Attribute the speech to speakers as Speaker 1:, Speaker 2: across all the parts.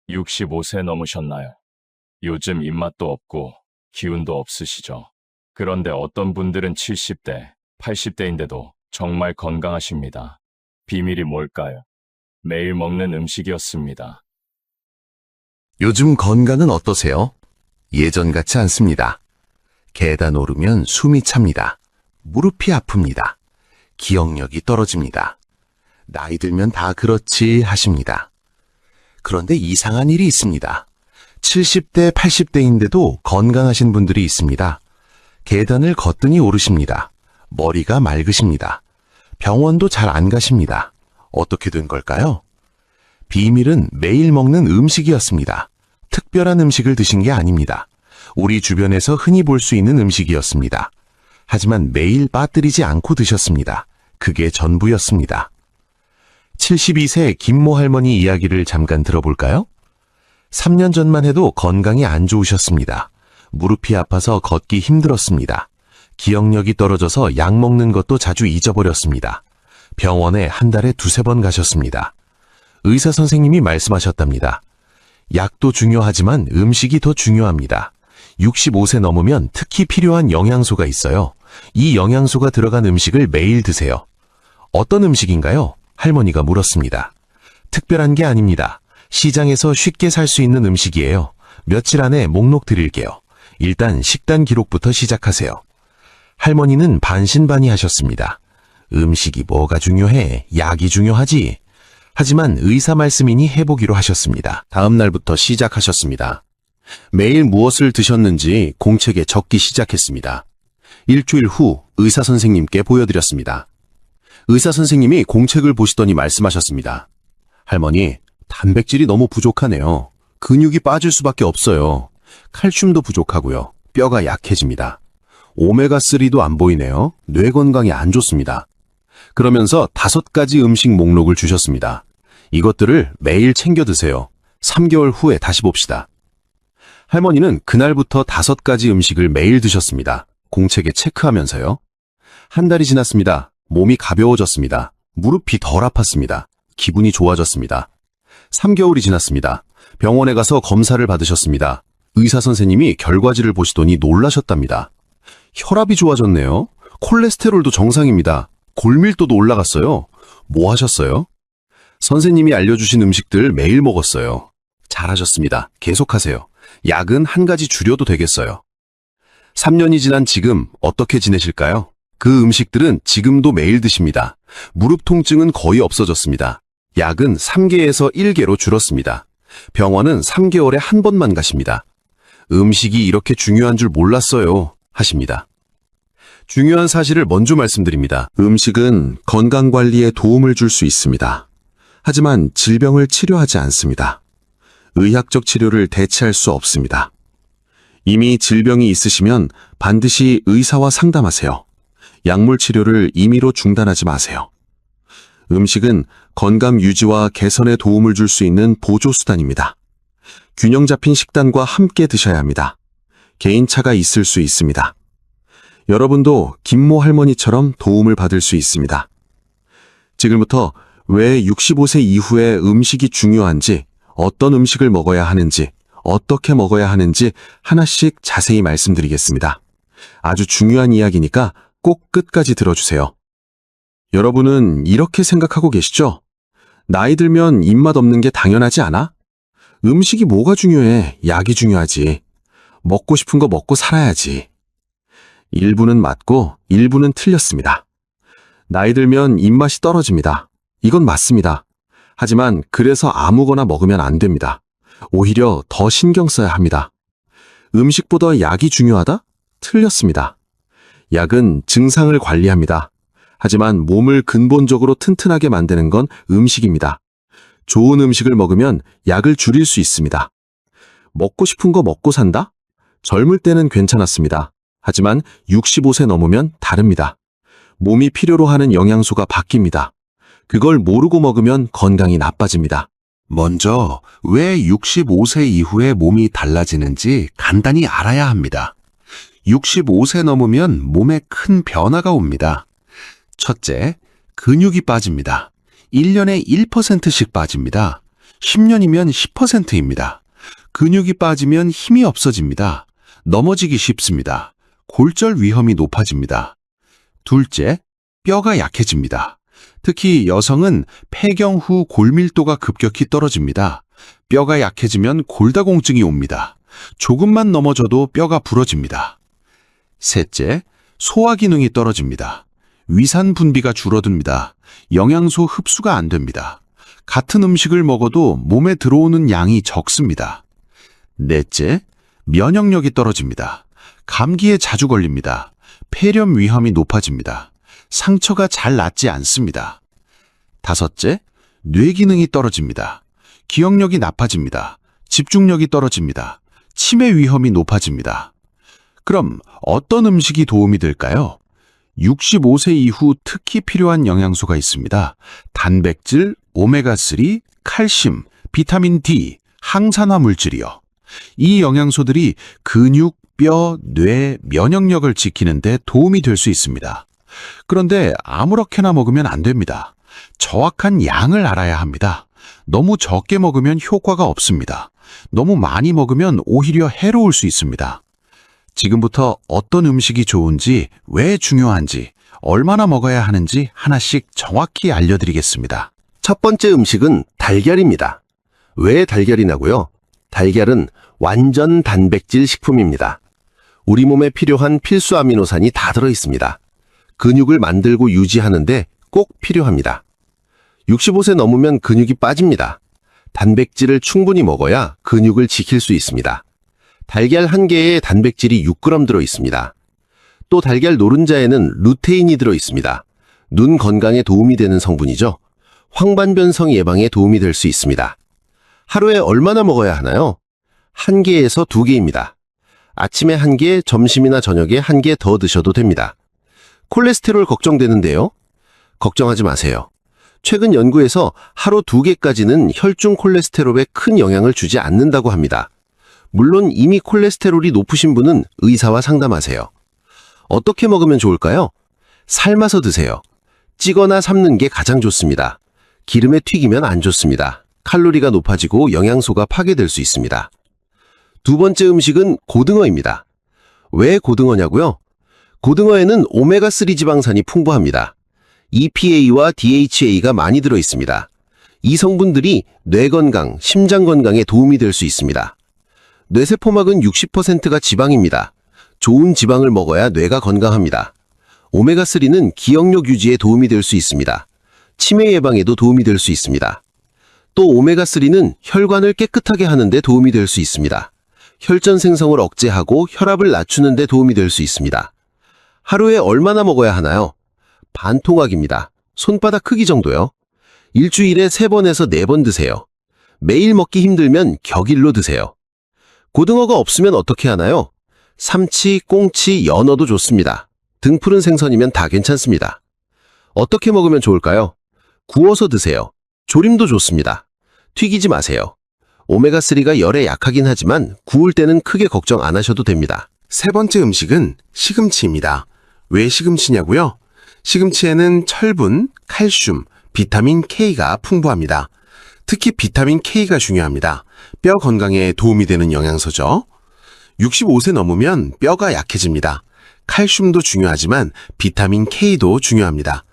Speaker 1: 65세 넘으셨나요? 요즘 입맛도 없고 기운도 없으시죠? 그런데 어떤 분들은 70대, 80대인데도 정말 건강하십니다. 비밀이 뭘까요? 매일 먹는 음식이었습니다.
Speaker 2: 요즘 건강은 어떠세요? 예전 같지 않습니다. 계단 오르면 숨이 찹니다. 무릎이 아픕니다. 기억력이 떨어집니다. 나이 들면 다 그렇지 하십니다. 그런데 이상한 일이 있습니다. 70대, 80대인데도 건강하신 분들이 있습니다. 계단을 거뜬히 오르십니다. 머리가 맑으십니다. 병원도 잘 안 가십니다. 어떻게 된 걸까요? 비밀은 매일 먹는 음식이었습니다. 특별한 음식을 드신 게 아닙니다. 우리 주변에서 흔히 볼 수 있는 음식이었습니다. 하지만 매일 빠뜨리지 않고 드셨습니다. 그게 전부였습니다. 72세 김모 할머니 이야기를 잠깐 들어볼까요? 3년 전만 해도 건강이 안 좋으셨습니다. 무릎이 아파서 걷기 힘들었습니다. 기억력이 떨어져서 약 먹는 것도 자주 잊어버렸습니다. 병원에 한 달에 2~3번 가셨습니다. 의사 선생님이 말씀하셨답니다. 약도 중요하지만 음식이 더 중요합니다. 65세 넘으면 특히 필요한 영양소가 있어요. 이 영양소가 들어간 음식을 매일 드세요. 어떤 음식인가요? 할머니가 물었습니다. 특별한 게 아닙니다. 시장에서 쉽게 살 수 있는 음식이에요. 며칠 안에 목록 드릴게요. 일단 식단 기록부터 시작하세요. 할머니는 반신반의하셨습니다. 음식이 뭐가 중요해? 약이 중요하지. 하지만 의사 말씀이니 해보기로 하셨습니다. 다음 날부터 시작하셨습니다. 매일 무엇을 드셨는지 공책에 적기 시작했습니다. 일주일 후 의사 선생님께 보여드렸습니다. 의사 선생님이 공책을 보시더니 말씀하셨습니다. 할머니, 단백질이 너무 부족하네요. 근육이 빠질 수밖에 없어요. 칼슘도 부족하고요. 뼈가 약해집니다. 오메가3도 안 보이네요. 뇌 건강에 안 좋습니다. 그러면서 5가지 음식 목록을 주셨습니다. 이것들을 매일 챙겨 드세요. 3개월 후에 다시 봅시다. 할머니는 그날부터 5가지 음식을 매일 드셨습니다. 공책에 체크하면서요. 한 달이 지났습니다. 몸이 가벼워졌습니다. 무릎이 덜 아팠습니다. 기분이 좋아졌습니다. 3개월이 지났습니다. 병원에 가서 검사를 받으셨습니다. 의사 선생님이 결과지를 보시더니 놀라셨답니다. 혈압이 좋아졌네요. 콜레스테롤도 정상입니다. 골밀도도 올라갔어요. 뭐 하셨어요? 선생님이 알려주신 음식들 매일 먹었어요. 잘하셨습니다. 계속하세요. 약은 한 가지 줄여도 되겠어요. 3년이 지난 지금 어떻게 지내실까요? 그 음식들은 지금도 매일 드십니다. 무릎 통증은 거의 없어졌습니다. 약은 3개에서 1개로 줄었습니다. 병원은 3개월에 한 번만 가십니다. 음식이 이렇게 중요한 줄 몰랐어요. 하십니다. 중요한 사실을 먼저 말씀드립니다. 음식은 건강관리에 도움을 줄 수 있습니다. 하지만 질병을 치료하지 않습니다. 의학적 치료를 대체할 수 없습니다. 이미 질병이 있으시면 반드시 의사와 상담하세요. 약물 치료를 임의로 중단하지 마세요. 음식은 건강 유지와 개선에 도움을 줄 수 있는 보조수단입니다. 균형 잡힌 식단과 함께 드셔야 합니다. 개인차가 있을 수 있습니다. 여러분도 김모 할머니처럼 도움을 받을 수 있습니다. 지금부터 왜 65세 이후에 음식이 중요한지, 어떤 음식을 먹어야 하는지, 어떻게 먹어야 하는지 하나씩 자세히 말씀드리겠습니다. 아주 중요한 이야기니까 꼭 끝까지 들어주세요. 여러분은 이렇게 생각하고 계시죠? 나이 들면 입맛 없는 게 당연하지 않아? 음식이 뭐가 중요해? 약이 중요하지. 먹고 싶은 거 먹고 살아야지. 일부는 맞고 일부는 틀렸습니다. 나이 들면 입맛이 떨어집니다. 이건 맞습니다. 하지만 그래서 아무거나 먹으면 안 됩니다. 오히려 더 신경 써야 합니다. 음식보다 약이 중요하다? 틀렸습니다. 약은 증상을 관리합니다. 하지만 몸을 근본적으로 튼튼하게 만드는 건 음식입니다. 좋은 음식을 먹으면 약을 줄일 수 있습니다. 먹고 싶은 거 먹고 산다? 젊을 때는 괜찮았습니다. 하지만 65세 넘으면 다릅니다. 몸이 필요로 하는 영양소가 바뀝니다. 그걸 모르고 먹으면 건강이 나빠집니다.
Speaker 3: 먼저 왜 65세 이후에 몸이 달라지는지 간단히 알아야 합니다. 65세 넘으면 몸에 큰 변화가 옵니다. 첫째, 근육이 빠집니다. 1년에 1%씩 빠집니다. 10년이면 10%입니다. 근육이 빠지면 힘이 없어집니다. 넘어지기 쉽습니다. 골절 위험이 높아집니다. 둘째, 뼈가 약해집니다. 특히 여성은 폐경 후 골밀도가 급격히 떨어집니다. 뼈가 약해지면 골다공증이 옵니다. 조금만 넘어져도 뼈가 부러집니다. 셋째, 소화 기능이 떨어집니다. 위산 분비가 줄어듭니다. 영양소 흡수가 안 됩니다. 같은 음식을 먹어도 몸에 들어오는 양이 적습니다. 넷째, 면역력이 떨어집니다. 감기에 자주 걸립니다. 폐렴 위험이 높아집니다. 상처가 잘 낫지 않습니다. 다섯째, 뇌 기능이 떨어집니다. 기억력이 나빠집니다. 집중력이 떨어집니다. 치매 위험이 높아집니다. 그럼 어떤 음식이 도움이 될까요? 65세 이후 특히 필요한 영양소가 있습니다. 단백질, 오메가3, 칼슘, 비타민 D, 항산화 물질이요. 이 영양소들이 근육, 뼈, 뇌, 면역력을 지키는 데 도움이 될 수 있습니다. 그런데 아무렇게나 먹으면 안 됩니다. 정확한 양을 알아야 합니다. 너무 적게 먹으면 효과가 없습니다. 너무 많이 먹으면 오히려 해로울 수 있습니다. 지금부터 어떤 음식이 좋은지, 왜 중요한지, 얼마나 먹어야 하는지 하나씩 정확히 알려드리겠습니다.
Speaker 4: 첫 번째 음식은 달걀입니다. 왜 달걀이냐고요? 달걀은 완전 단백질 식품입니다. 우리 몸에 필요한 필수 아미노산이 다 들어 있습니다. 근육을 만들고 유지하는데 꼭 필요합니다. 65세 넘으면 근육이 빠집니다. 단백질을 충분히 먹어야 근육을 지킬 수 있습니다. 달걀 한 개에 단백질이 6g 들어 있습니다. 또 달걀 노른자에는 루테인이 들어 있습니다. 눈 건강에 도움이 되는 성분이죠. 황반변성 예방에 도움이 될 수 있습니다. 하루에 얼마나 먹어야 하나요? 1개에서 2개입니다. 아침에 1개, 점심이나 저녁에 1개 더 드셔도 됩니다. 콜레스테롤 걱정되는데요? 걱정하지 마세요. 최근 연구에서 하루 2개까지는 혈중 콜레스테롤에 큰 영향을 주지 않는다고 합니다. 물론 이미 콜레스테롤이 높으신 분은 의사와 상담하세요. 어떻게 먹으면 좋을까요? 삶아서 드세요. 찌거나 삶는 게 가장 좋습니다. 기름에 튀기면 안 좋습니다. 칼로리가 높아지고 영양소가 파괴될 수 있습니다. 두 번째 음식은 고등어입니다. 왜 고등어냐고요? 고등어에는 오메가3 지방산이 풍부합니다. EPA와 DHA가 많이 들어 있습니다. 이 성분들이 뇌 건강, 심장 건강에 도움이 될 수 있습니다. 뇌세포막은 60%가 지방입니다. 좋은 지방을 먹어야 뇌가 건강합니다. 오메가3는 기억력 유지에 도움이 될 수 있습니다. 치매 예방에도 도움이 될 수 있습니다. 또 오메가3는 혈관을 깨끗하게 하는 데 도움이 될 수 있습니다. 혈전 생성을 억제하고 혈압을 낮추는 데 도움이 될 수 있습니다. 하루에 얼마나 먹어야 하나요? 반 토막입니다. 손바닥 크기 정도요. 일주일에 3번에서 4번 드세요. 매일 먹기 힘들면 격일로 드세요. 고등어가 없으면 어떻게 하나요? 삼치, 꽁치, 연어도 좋습니다. 등푸른 생선이면 다 괜찮습니다. 어떻게 먹으면 좋을까요? 구워서 드세요. 조림도 좋습니다. 튀기지 마세요. 오메가3가 열에 약하긴 하지만 구울 때는 크게 걱정 안 하셔도 됩니다.
Speaker 3: 세 번째 음식은 시금치입니다. 왜 시금치냐고요? 시금치에는 철분, 칼슘, 비타민 K가 풍부합니다. 특히 비타민 K가 중요합니다. 뼈 건강에 도움이 되는 영양소죠. 65세 넘으면 뼈가 약해집니다. 칼슘도 중요하지만 비타민 K도 중요합니다.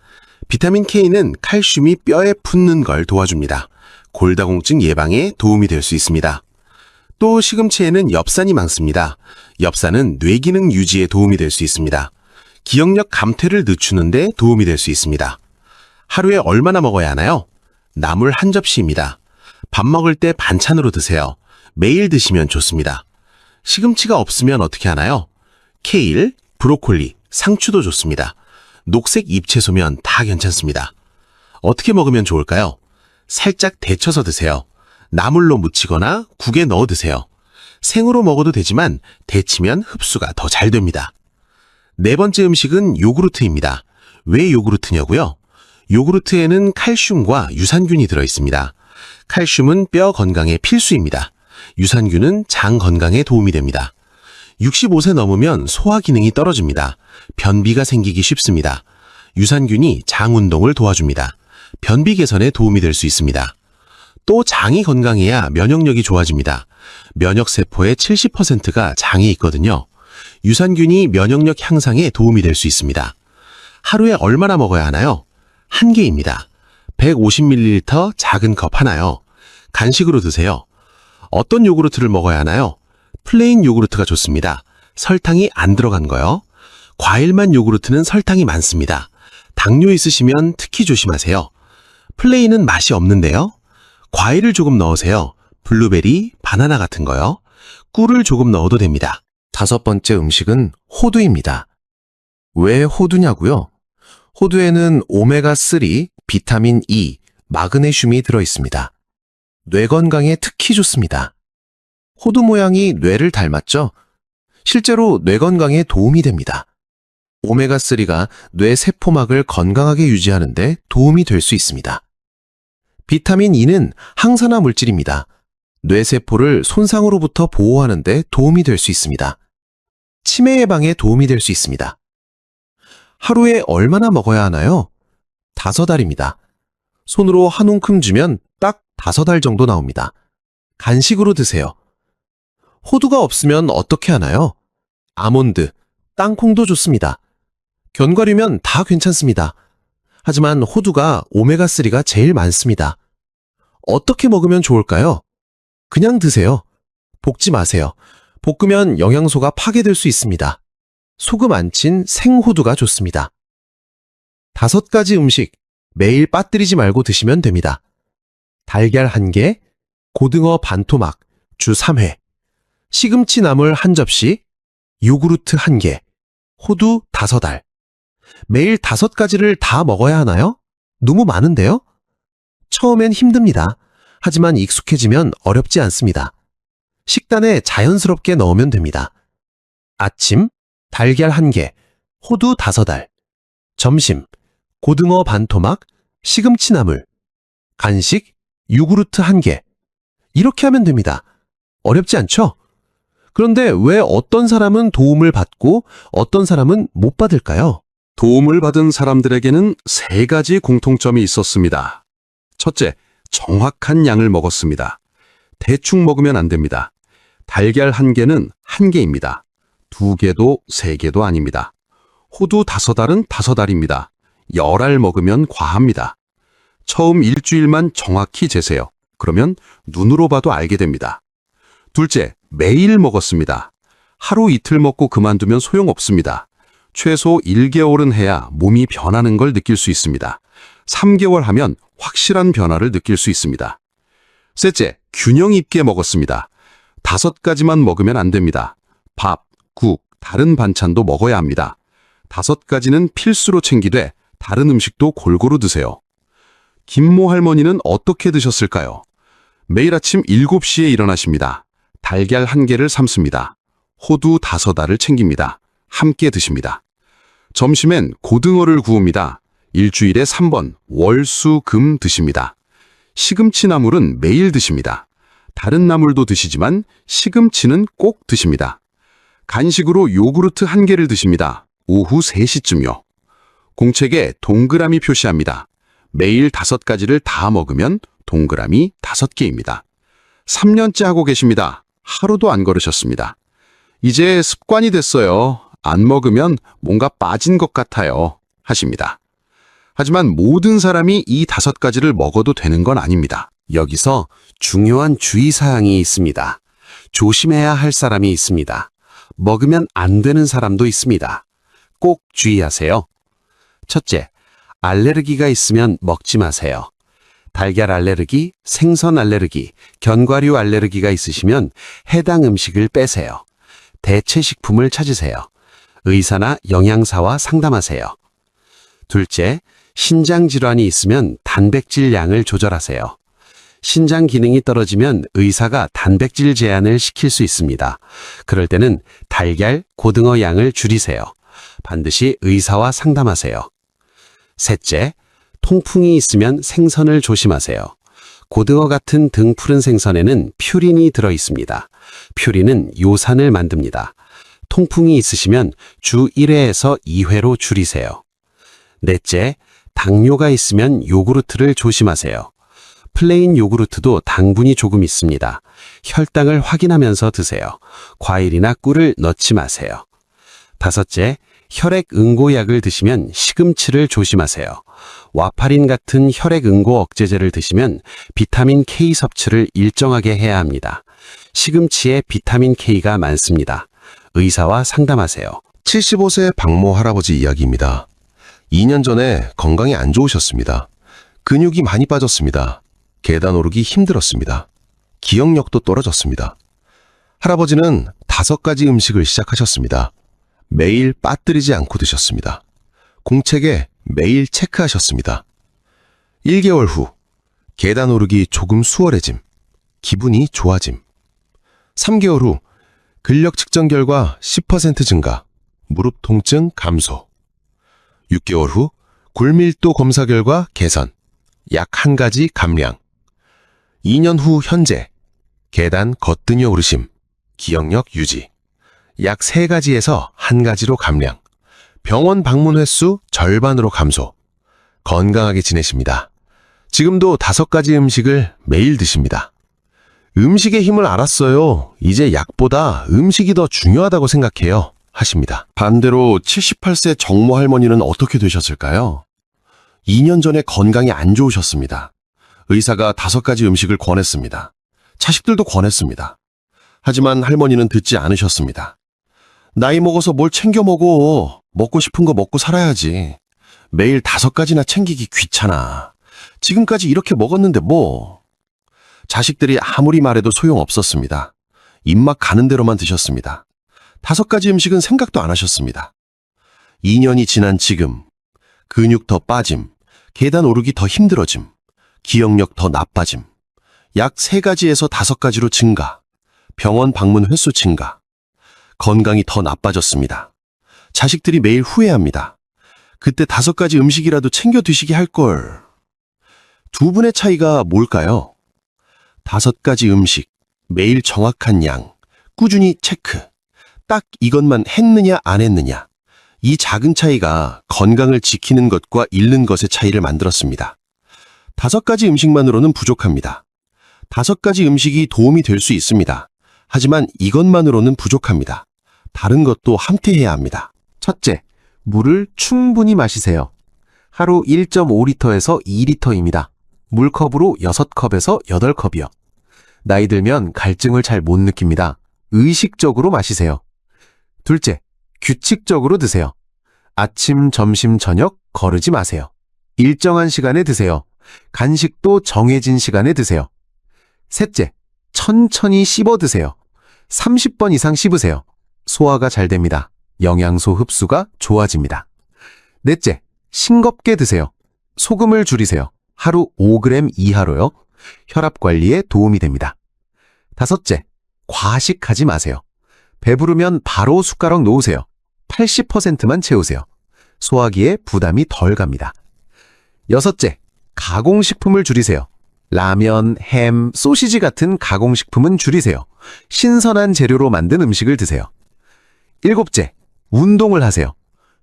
Speaker 3: 비타민 K는 칼슘이 뼈에 붙는 걸 도와줍니다. 골다공증 예방에 도움이 될 수 있습니다. 또 시금치에는 엽산이 많습니다. 엽산은 뇌기능 유지에 도움이 될 수 있습니다. 기억력 감퇴를 늦추는 데 도움이 될 수 있습니다. 하루에 얼마나 먹어야 하나요? 나물 한 접시입니다. 밥 먹을 때 반찬으로 드세요. 매일 드시면 좋습니다. 시금치가 없으면 어떻게 하나요? 케일, 브로콜리, 상추도 좋습니다. 녹색 잎채소면 다 괜찮습니다. 어떻게 먹으면 좋을까요? 살짝 데쳐서 드세요. 나물로 무치거나 국에 넣어 드세요. 생으로 먹어도 되지만 데치면 흡수가 더 잘 됩니다. 네 번째 음식은 요구르트입니다. 왜 요구르트냐고요? 요구르트에는 칼슘과 유산균이 들어있습니다. 칼슘은 뼈 건강에 필수입니다. 유산균은 장 건강에 도움이 됩니다. 65세 넘으면 소화 기능이 떨어집니다. 변비가 생기기 쉽습니다. 유산균이 장 운동을 도와줍니다. 변비 개선에 도움이 될 수 있습니다. 또 장이 건강해야 면역력이 좋아집니다. 면역세포의 70%가 장에 있거든요. 유산균이 면역력 향상에 도움이 될 수 있습니다. 하루에 얼마나 먹어야 하나요? 1개입니다. 150ml 작은 컵 하나요. 간식으로 드세요. 어떤 요구르트를 먹어야 하나요? 플레인 요구르트가 좋습니다. 설탕이 안 들어간 거요. 과일만 요구르트는 설탕이 많습니다. 당뇨 있으시면 특히 조심하세요. 플레인은 맛이 없는데요. 과일을 조금 넣으세요. 블루베리, 바나나 같은 거요. 꿀을 조금 넣어도 됩니다.
Speaker 2: 5번째 음식은 호두입니다. 왜 호두냐고요? 호두에는 오메가3, 비타민 E, 마그네슘이 들어있습니다. 뇌 건강에 특히 좋습니다. 호두 모양이 뇌를 닮았죠? 실제로 뇌 건강에 도움이 됩니다. 오메가3가 뇌 세포막을 건강하게 유지하는 데 도움이 될 수 있습니다. 비타민 E는 항산화 물질입니다. 뇌세포를 손상으로부터 보호하는 데 도움이 될 수 있습니다. 치매 예방에 도움이 될 수 있습니다. 하루에 얼마나 먹어야 하나요? 5알입니다. 손으로 한 움큼 주면 딱 5알 정도 나옵니다. 간식으로 드세요. 호두가 없으면 어떻게 하나요? 아몬드, 땅콩도 좋습니다. 견과류면 다 괜찮습니다. 하지만 호두가 오메가3가 제일 많습니다. 어떻게 먹으면 좋을까요? 그냥 드세요. 볶지 마세요. 볶으면 영양소가 파괴될 수 있습니다. 소금 안 친 생호두가 좋습니다. 5가지 음식 매일 빠뜨리지 말고 드시면 됩니다. 달걀 1개, 고등어 반토막 주 3회, 시금치 나물 1접시, 요구르트 1개, 호두 5알. 매일 5가지를 다 먹어야 하나요? 너무 많은데요? 처음엔 힘듭니다. 하지만 익숙해지면 어렵지 않습니다. 식단에 자연스럽게 넣으면 됩니다. 아침, 달걀 1개, 호두 5알. 점심, 고등어 반토막, 시금치 나물. 간식, 요구르트 1개. 이렇게 하면 됩니다. 어렵지 않죠? 그런데 왜 어떤 사람은 도움을 받고 어떤 사람은 못 받을까요?
Speaker 3: 도움을 받은 사람들에게는 3가지 공통점이 있었습니다. 첫째, 정확한 양을 먹었습니다. 대충 먹으면 안 됩니다. 달걀 1개는 1개입니다. 2개도 3개도 아닙니다. 호두 5알은 5알입니다. 10알 먹으면 과합니다. 처음 일주일만 정확히 재세요. 그러면 눈으로 봐도 알게 됩니다. 둘째, 매일 먹었습니다. 하루 이틀 먹고 그만두면 소용없습니다. 최소 1개월은 해야 몸이 변하는 걸 느낄 수 있습니다. 3개월 하면 확실한 변화를 느낄 수 있습니다. 셋째, 균형 있게 먹었습니다. 5가지만 먹으면 안 됩니다. 밥, 국, 다른 반찬도 먹어야 합니다. 5가지는 필수로 챙기되 다른 음식도 골고루 드세요. 김모 할머니는 어떻게 드셨을까요? 매일 아침 7시에 일어나십니다. 달걀 1개를 삶습니다. 호두 5알을 챙깁니다. 함께 드십니다. 점심엔 고등어를 구웁니다. 일주일에 3번 월, 수, 금 드십니다. 시금치 나물은 매일 드십니다. 다른 나물도 드시지만 시금치는 꼭 드십니다. 간식으로 요구르트 1개를 드십니다. 오후 3시쯤요. 공책에 동그라미 표시합니다. 매일 5가지를 다 먹으면 동그라미 5개입니다. 3년째 하고 계십니다. 하루도 안 걸으셨습니다. 이제 습관이 됐어요. 안 먹으면 뭔가 빠진 것 같아요. 하십니다. 하지만 모든 사람이 이 5가지를 먹어도 되는 건 아닙니다.
Speaker 2: 여기서 중요한 주의사항이 있습니다. 조심해야 할 사람이 있습니다. 먹으면 안 되는 사람도 있습니다. 꼭 주의하세요. 첫째, 알레르기가 있으면 먹지 마세요. 달걀 알레르기, 생선 알레르기, 견과류 알레르기가 있으시면 해당 음식을 빼세요. 대체 식품을 찾으세요. 의사나 영양사와 상담하세요. 둘째, 신장 질환이 있으면 단백질 양을 조절하세요. 신장 기능이 떨어지면 의사가 단백질 제한을 시킬 수 있습니다. 그럴 때는 달걀, 고등어 양을 줄이세요. 반드시 의사와 상담하세요. 셋째, 통풍이 있으면 생선을 조심하세요. 고등어 같은 등푸른 생선에는 퓨린이 들어 있습니다. 퓨린은 요산을 만듭니다. 통풍이 있으시면 주 1회에서 2회로 줄이세요. 넷째, 당뇨가 있으면 요구르트를 조심하세요.
Speaker 5: 플레인 요구르트도 당분이 조금 있습니다. 혈당을 확인하면서 드세요. 과일이나 꿀을 넣지 마세요. 5째, 혈액 응고약을 드시면 시금치를 조심하세요. 와파린 같은 혈액 응고 억제제를 드시면 비타민 K 섭취를 일정하게 해야 합니다. 시금치에 비타민 K가 많습니다. 의사와 상담하세요.
Speaker 2: 75세 박모 할아버지 이야기입니다. 2년 전에 건강이 안 좋으셨습니다. 근육이 많이 빠졌습니다. 계단 오르기 힘들었습니다. 기억력도 떨어졌습니다. 할아버지는 5가지 음식을 시작하셨습니다. 매일 빠뜨리지 않고 드셨습니다. 공책에 매일 체크하셨습니다. 1개월 후 계단 오르기 조금 수월해짐, 기분이 좋아짐. 3개월 후 근력 측정 결과 10% 증가, 무릎 통증 감소. 6개월 후 골밀도 검사 결과 개선, 약 1가지 감량. 2년 후 현재 계단 거뜬히 오르심, 기억력 유지. 약 3가지에서 1가지로 감량. 병원 방문 횟수 절반으로 감소. 건강하게 지내십니다. 지금도 5가지 음식을 매일 드십니다. 음식의 힘을 알았어요. 이제 약보다 음식이 더 중요하다고 생각해요. 하십니다. 반대로 78세 정모 할머니는 어떻게 되셨을까요? 2년 전에 건강이 안 좋으셨습니다. 의사가 5가지 음식을 권했습니다. 자식들도 권했습니다. 하지만 할머니는 듣지 않으셨습니다. 나이 먹어서 뭘 챙겨 먹어. 먹고 싶은 거 먹고 살아야지. 매일 5가지나 챙기기 귀찮아. 지금까지 이렇게 먹었는데 뭐. 자식들이 아무리 말해도 소용없었습니다. 입맛 가는 대로만 드셨습니다. 5가지 음식은 생각도 안 하셨습니다. 2년이 지난 지금 근육 더 빠짐, 계단 오르기 더 힘들어짐, 기억력 더 나빠짐, 약 3가지에서 5가지로 증가, 병원 방문 횟수 증가, 건강이 더 나빠졌습니다. 자식들이 매일 후회합니다. 그때 5가지 음식이라도 챙겨 드시게 할 걸. 두 분의 차이가 뭘까요? 5가지 음식, 매일 정확한 양, 꾸준히 체크. 딱 이것만 했느냐 안 했느냐. 이 작은 차이가 건강을 지키는 것과 잃는 것의 차이를 만들었습니다. 5가지 음식만으로는 부족합니다. 5가지 음식이 도움이 될 수 있습니다. 하지만 이것만으로는 부족합니다. 다른 것도 함께해야 합니다.
Speaker 5: 첫째, 물을 충분히 마시세요. 하루 1.5리터에서 2리터입니다. 물컵으로 6컵에서 8컵이요. 나이 들면 갈증을 잘 못 느낍니다. 의식적으로 마시세요. 둘째, 규칙적으로 드세요. 아침, 점심, 저녁 거르지 마세요. 일정한 시간에 드세요. 간식도 정해진 시간에 드세요. 셋째, 천천히 씹어 드세요. 30번 이상 씹으세요. 소화가 잘 됩니다. 영양소 흡수가 좋아집니다. 넷째, 싱겁게 드세요. 소금을 줄이세요. 하루 5g 이하로요. 혈압 관리에 도움이 됩니다. 다섯째, 과식하지 마세요. 배부르면 바로 숟가락 놓으세요. 80%만 채우세요. 소화기에 부담이 덜 갑니다. 여섯째, 가공식품을 줄이세요. 라면, 햄, 소시지 같은 가공식품은 줄이세요. 신선한 재료로 만든 음식을 드세요. 일곱째, 운동을 하세요.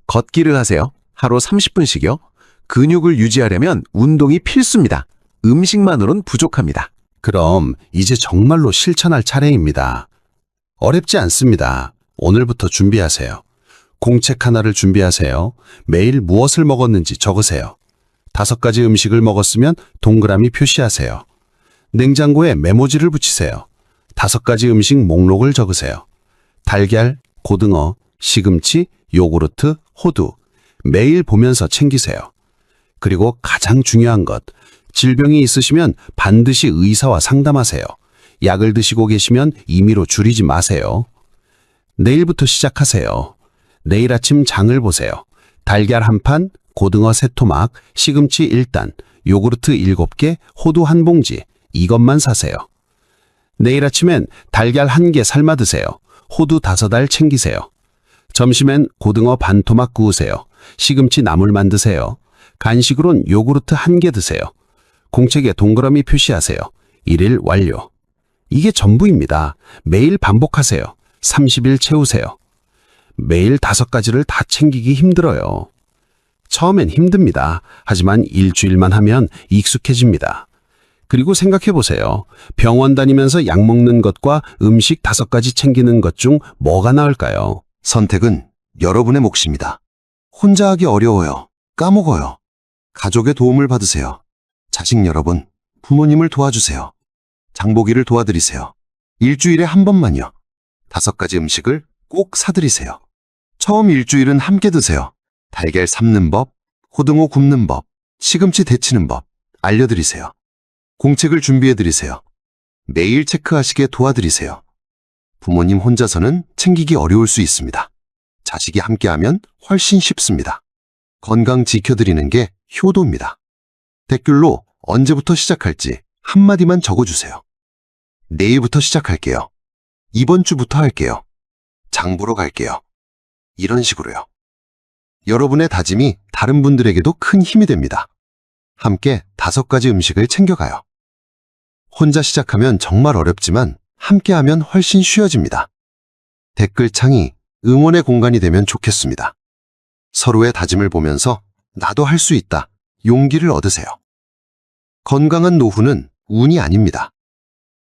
Speaker 5: 걷기를 하세요. 하루 30분씩요. 근육을 유지하려면 운동이 필수입니다. 음식만으론 부족합니다.
Speaker 3: 그럼 이제 정말로 실천할 차례입니다. 어렵지 않습니다. 오늘부터 준비하세요. 공책 하나를 준비하세요. 매일 무엇을 먹었는지 적으세요. 5가지 음식을 먹었으면 동그라미 표시하세요. 냉장고에 메모지를 붙이세요. 5가지 음식 목록을 적으세요. 달걀, 고등어, 시금치, 요구르트, 호두. 매일 보면서 챙기세요. 그리고 가장 중요한 것, 질병이 있으시면 반드시 의사와 상담하세요. 약을 드시고 계시면 임의로 줄이지 마세요. 내일부터 시작하세요. 내일 아침 장을 보세요. 달걀 1판, 고등어 3토막, 시금치 1단, 요구르트 7개, 호두 1봉지. 이것만 사세요. 내일 아침엔 달걀 1개 삶아 드세요. 호두 5알 챙기세요. 점심엔 고등어 반 토막 구우세요. 시금치 나물만 드세요. 간식으론 요구르트 1개 드세요. 공책에 동그라미 표시하세요. 1일 완료. 이게 전부입니다. 매일 반복하세요. 30일 채우세요. 매일 5가지를 다 챙기기 힘들어요. 처음엔 힘듭니다. 하지만 일주일만 하면 익숙해집니다.
Speaker 5: 그리고 생각해 보세요. 병원 다니면서 약 먹는 것과 음식 5가지 챙기는 것 중 뭐가 나을까요?
Speaker 2: 선택은 여러분의 몫입니다. 혼자 하기 어려워요. 까먹어요. 가족의 도움을 받으세요. 자식 여러분, 부모님을 도와주세요. 장보기를 도와드리세요. 일주일에 한 번만요. 5가지 음식을 꼭 사드리세요. 처음 일주일은 함께 드세요. 달걀 삶는 법, 호등호 굽는 법, 시금치 데치는 법 알려드리세요. 공책을 준비해드리세요. 매일 체크하시게 도와드리세요. 부모님 혼자서는 챙기기 어려울 수 있습니다. 자식이 함께하면 훨씬 쉽습니다. 건강 지켜드리는 게 효도입니다. 댓글로 언제부터 시작할지 한마디만 적어주세요. 내일부터 시작할게요. 이번 주부터 할게요. 장 보러 갈게요. 이런 식으로요. 여러분의 다짐이 다른 분들에게도 큰 힘이 됩니다. 함께 5가지 음식을 챙겨가요. 혼자 시작하면 정말 어렵지만 함께하면 훨씬 쉬워집니다. 댓글창이 응원의 공간이 되면 좋겠습니다. 서로의 다짐을 보면서 나도 할 수 있다. 용기를 얻으세요. 건강한 노후는 운이 아닙니다.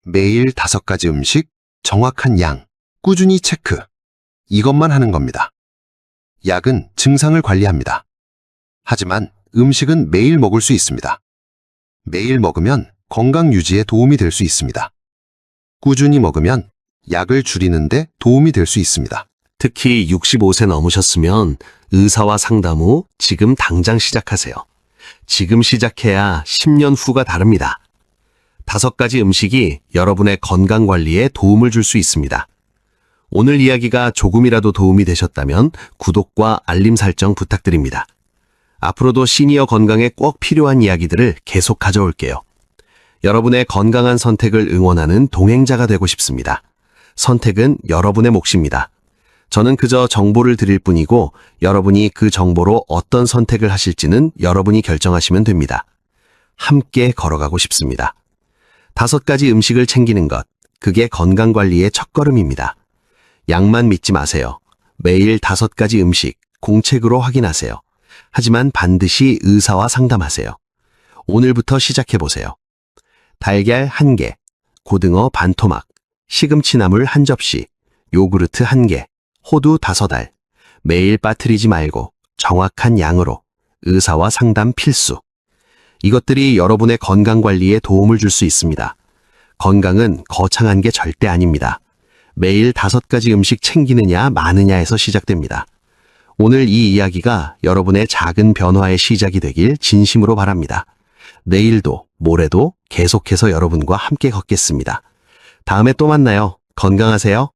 Speaker 2: 매일 5가지 음식, 정확한 양, 꾸준히 체크. 이것만 하는 겁니다. 약은 증상을 관리합니다. 하지만 음식은 매일 먹을 수 있습니다. 매일 먹으면 건강 유지에 도움이 될 수 있습니다. 꾸준히 먹으면 약을 줄이는데 도움이 될 수 있습니다.
Speaker 4: 특히 65세 넘으셨으면 의사와 상담 후 지금 당장 시작하세요. 지금 시작해야 10년 후가 다릅니다. 5가지 음식이 여러분의 건강 관리에 도움을 줄 수 있습니다. 오늘 이야기가 조금이라도 도움이 되셨다면 구독과 알림 설정 부탁드립니다. 앞으로도 시니어 건강에 꼭 필요한 이야기들을 계속 가져올게요. 여러분의 건강한 선택을 응원하는 동행자가 되고 싶습니다. 선택은 여러분의 몫입니다. 저는 그저 정보를 드릴 뿐이고 여러분이 그 정보로 어떤 선택을 하실지는 여러분이 결정하시면 됩니다. 함께 걸어가고 싶습니다. 5가지 음식을 챙기는 것, 그게 건강관리의 첫걸음입니다. 약만 믿지 마세요. 매일 5가지 음식, 공책으로 확인하세요. 하지만 반드시 의사와 상담하세요. 오늘부터 시작해보세요. 달걀 1개, 고등어 반토막, 시금치 나물 1접시, 요구르트 1개, 호두 5알. 매일 빠뜨리지 말고 정확한 양으로. 의사와 상담 필수. 이것들이 여러분의 건강관리에 도움을 줄 수 있습니다. 건강은 거창한 게 절대 아닙니다. 매일 5가지 음식 챙기느냐 마느냐에서 시작됩니다. 오늘 이 이야기가 여러분의 작은 변화의 시작이 되길 진심으로 바랍니다. 내일도 모레도 계속해서 여러분과 함께 걷겠습니다. 다음에 또 만나요. 건강하세요.